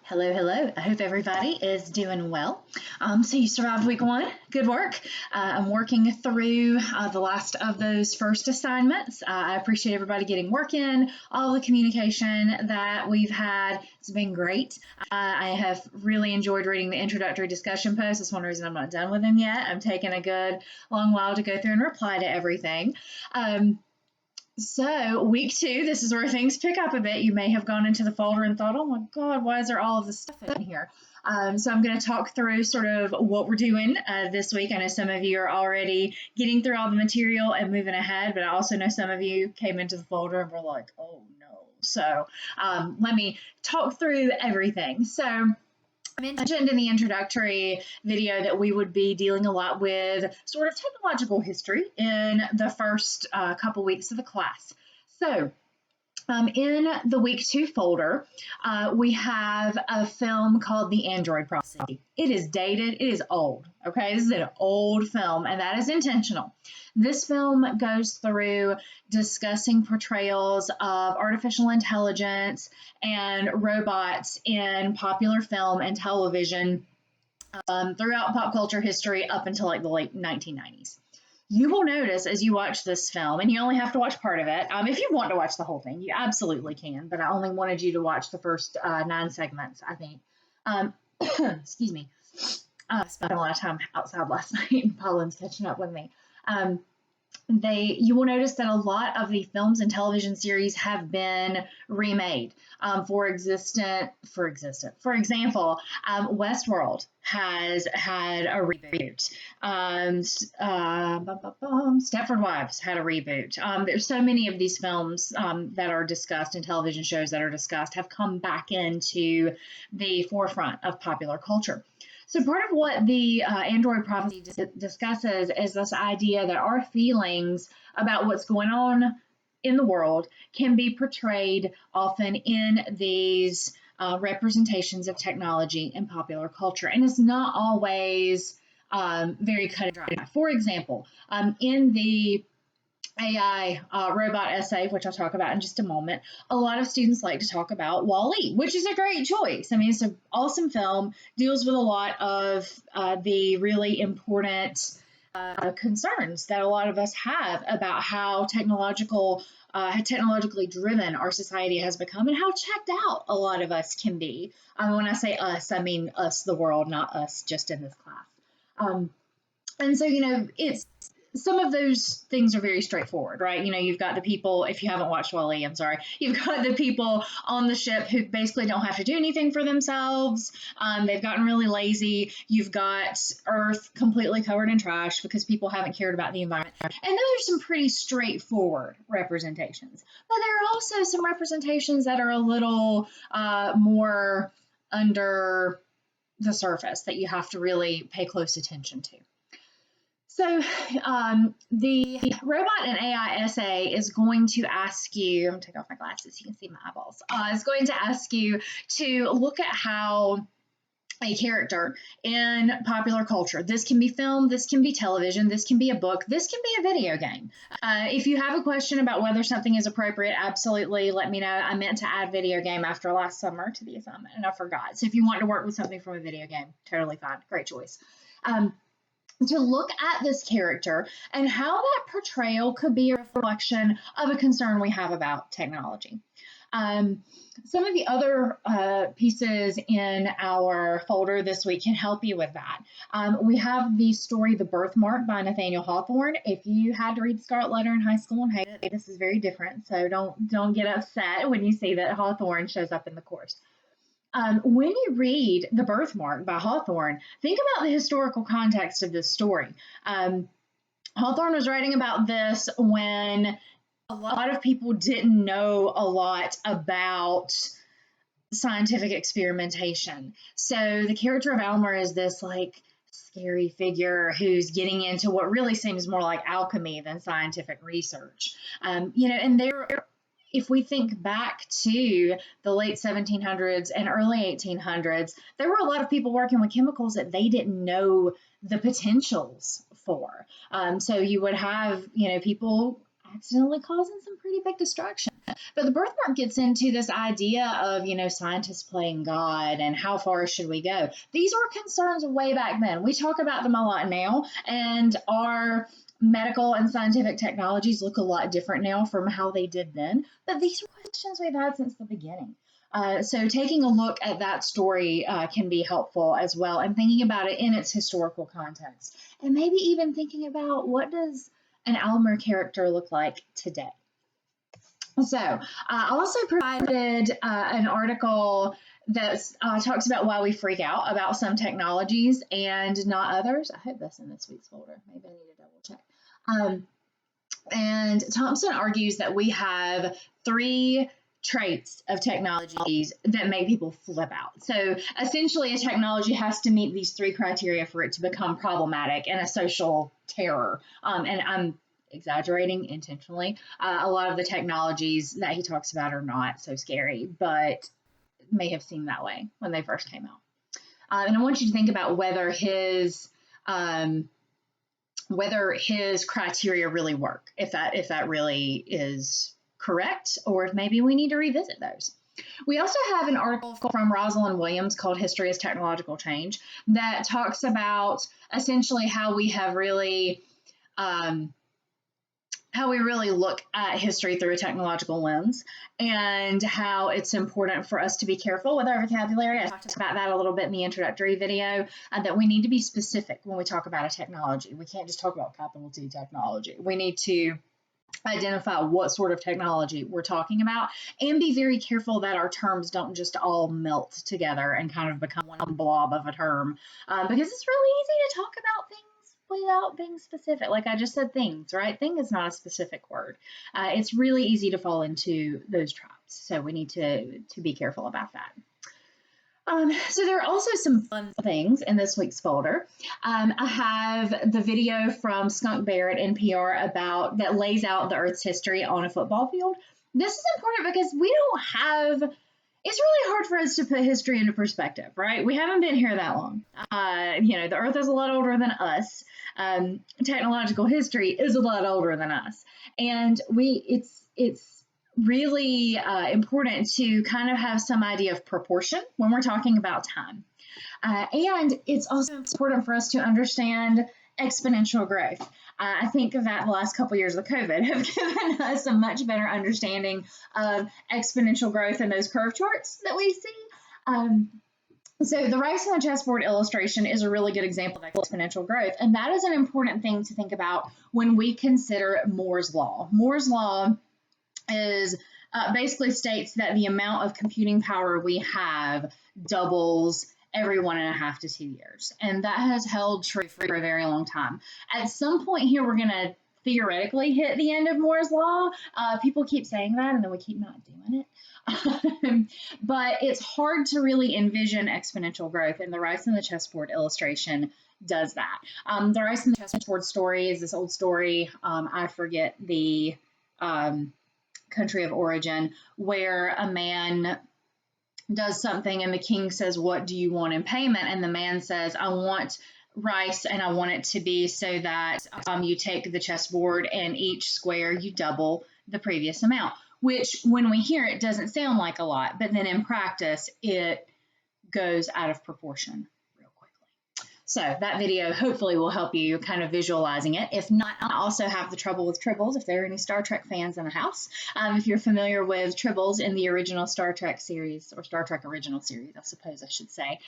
Hello, hello. I hope everybody is doing well. So you survived week one. Good work. I'm working through the last of those first assignments. I appreciate everybody getting work in, all the communication that we've had. It's been great. I have really enjoyed reading the introductory discussion posts. That's one reason I'm not done with them yet. I'm taking a good long while to go through and reply to everything. So week two, this is where things pick up a bit. You may have gone into the folder and thought, oh my God, why is there all of this stuff in here? So I'm going to talk through sort of what we're doing this week. I know some of you are already getting through all the material and moving ahead, but I also know some of you came into the folder and were like, oh no. So let me talk through everything. So I mentioned in the introductory video that we would be dealing a lot with sort of technological history in the first couple weeks of the class. So in the week two folder, we have a film called The Android Prophecy. It is dated, it is old, okay? This is an old film, and that is intentional. This film goes through discussing portrayals of artificial intelligence and robots in popular film and television throughout pop culture history up until like the late 1990s. You will notice as you watch this film, and you only have to watch part of it. If you want to watch the whole thing, you absolutely can, but I only wanted you to watch the first 9 segments, I think. Excuse me. I spent a lot of time outside last night, and Pollen's catching up with me. You will notice that a lot of the films and television series have been remade. For example, Westworld has had a reboot. Stepford Wives had a reboot. There's so many of these films that are discussed and television shows that are discussed have come back into the forefront of popular culture. So part of what the Android Prophecy discusses is this idea that our feelings about what's going on in the world can be portrayed often in these representations of technology in popular culture. And it's not always very cut and dry. For example, in the AI robot essay, which I'll talk about in just a moment, a lot of students like to talk about WALL-E, which is a great choice. I mean, it's an awesome film, deals with a lot of the really important concerns that a lot of us have about how technologically driven our society has become and how checked out a lot of us can be. When I say us, I mean us, the world, not us just in this class. And so, some of those things are very straightforward, right? You've got the people, if you haven't watched WALL-E, I'm sorry, you've got the people on the ship who basically don't have to do anything for themselves. They've gotten really lazy. You've got Earth completely covered in trash because people haven't cared about the environment. And those are some pretty straightforward representations. But there are also some representations that are a little more under the surface that you have to really pay close attention to. So the robot and AI essay is going to ask you, I'm going to take off my glasses so you can see my eyeballs, is going to ask you to look at how a character in popular culture, this can be film, this can be television, this can be a book, this can be a video game. If you have a question about whether something is appropriate, absolutely let me know. I meant to add video game after last summer to the assignment and I forgot. So if you want to work with something from a video game, totally fine. Great choice. To look at this character and how that portrayal could be a reflection of a concern we have about technology. Some of the other pieces in our folder this week can help you with that. We have the story The Birthmark by Nathaniel Hawthorne. If you had to read Scarlet Letter in high school and hated it, this is very different, so don't get upset when you see that Hawthorne shows up in the course. When you read The Birthmark by Hawthorne, think about the historical context of this story. Hawthorne was writing about this when a lot of people didn't know a lot about scientific experimentation. So the character of Elmer is this scary figure who's getting into what really seems more like alchemy than scientific research. And if we think back to the late 1700s and early 1800s, there were a lot of people working with chemicals that they didn't know the potentials for. So you would have, people accidentally causing some pretty big destruction. But the birthmark gets into this idea of, scientists playing God and how far should we go. These were concerns way back then. We talk about them a lot now, and our medical and scientific technologies look a lot different now from how they did then. But these are questions we've had since the beginning. So taking a look at that story can be helpful as well, and thinking about it in its historical context, and maybe even thinking about what does an Elmer character look like today. So I also provided an article that talks about why we freak out about some technologies and not others. I hope that's in this week's folder. Maybe I need to double check. And Thompson argues that we have 3 traits of technologies that make people flip out. So essentially, a technology has to meet these 3 criteria for it to become problematic and a social terror. And I'm exaggerating intentionally. A lot of the technologies that he talks about are not so scary, but may have seemed that way when they first came out. And I want you to think about whether his criteria really work, if that really is correct, or if maybe we need to revisit those. We also have an article from Rosalind Williams called History as Technological Change that talks about essentially how we have really look at history through a technological lens, and how it's important for us to be careful with our vocabulary. I talked about that a little bit in the introductory video, that we need to be specific when we talk about a technology. We can't just talk about capital T technology. We need to identify what sort of technology we're talking about, and be very careful that our terms don't just all melt together and kind of become one blob of a term, because it's really easy to talk about things without being specific. Like I just said, things, right? Thing is not a specific word. It's really easy to fall into those traps. So we need to be careful about that. So there are also some fun things in this week's folder. I have the video from Skunk Bear at NPR that lays out the Earth's history on a football field. This is important because it's really hard for us to put history into perspective, right? We haven't been here that long. The Earth is a lot older than us. Technological history is a lot older than us. And it's really important to kind of have some idea of proportion when we're talking about time. And it's also important for us to understand exponential growth. I think that the last couple of years of COVID have given us a much better understanding of exponential growth in those curve charts that we see. So the rice on the chessboard illustration is a really good example of exponential growth, and that is an important thing to think about when we consider Moore's law. Moore's law is basically states that the amount of computing power we have doubles every 1.5 to 2 years. And that has held true for a very long time. At some point here, we're going to theoretically hit the end of Moore's law. People keep saying that, and then we keep not doing it. But it's hard to really envision exponential growth, and the rice on the chessboard illustration does that. The rice on the chessboard story is this old story. I forget the country of origin, where a man does something and the king says, "What do you want in payment?" And the man says, "I want rice, and I want it to be so that you take the chessboard and each square you double the previous amount," which when we hear it doesn't sound like a lot, but then in practice it goes out of proportion real quickly. So that video hopefully will help you kind of visualizing it. If not, I also have the Trouble with Tribbles, if there are any Star Trek fans in the house. If you're familiar with Tribbles in the original Star Trek series, or Star Trek original series, I suppose I should say,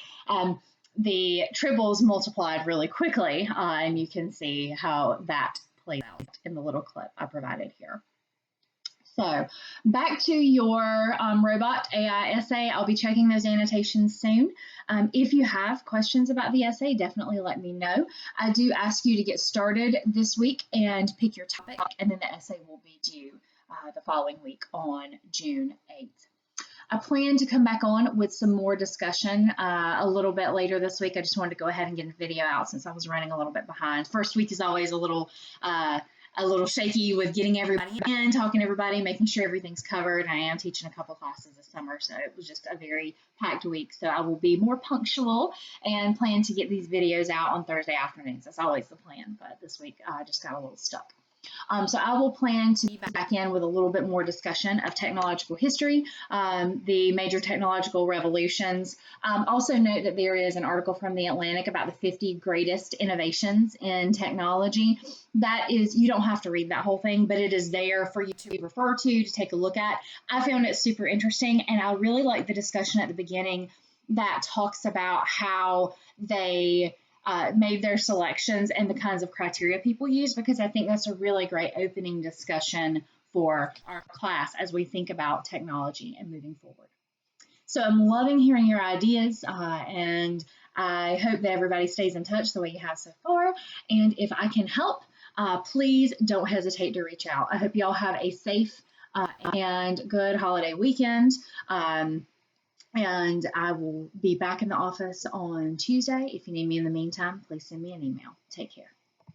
the tribbles multiplied really quickly, and you can see how that played out in the little clip I provided here. So back to your robot AI essay. I'll be checking those annotations soon. If you have questions about the essay, definitely let me know. I do ask you to get started this week and pick your topic, and then the essay will be due the following week on June 8th. I plan to come back on with some more discussion a little bit later this week. I just wanted to go ahead and get a video out since I was running a little bit behind. First week is always a little shaky with getting everybody in, talking to everybody, making sure everything's covered. I am teaching a couple classes this summer, so it was just a very packed week. So I will be more punctual and plan to get these videos out on Thursday afternoons. That's always the plan, but this week I just got a little stuck. So I will plan to be back in with a little bit more discussion of technological history, the major technological revolutions. Also note that there is an article from The Atlantic about the 50 greatest innovations in technology. That is, you don't have to read that whole thing, but it is there for you to refer to take a look at. I found it super interesting, and I really like the discussion at the beginning that talks about how they made their selections and the kinds of criteria people use, because I think that's a really great opening discussion for our class as we think about technology and moving forward. So I'm loving hearing your ideas, and I hope that everybody stays in touch the way you have so far. And if I can help, please don't hesitate to reach out. I hope you all have a safe and good holiday weekend. And I will be back in the office on Tuesday. If you need me in the meantime, please send me an email. Take care.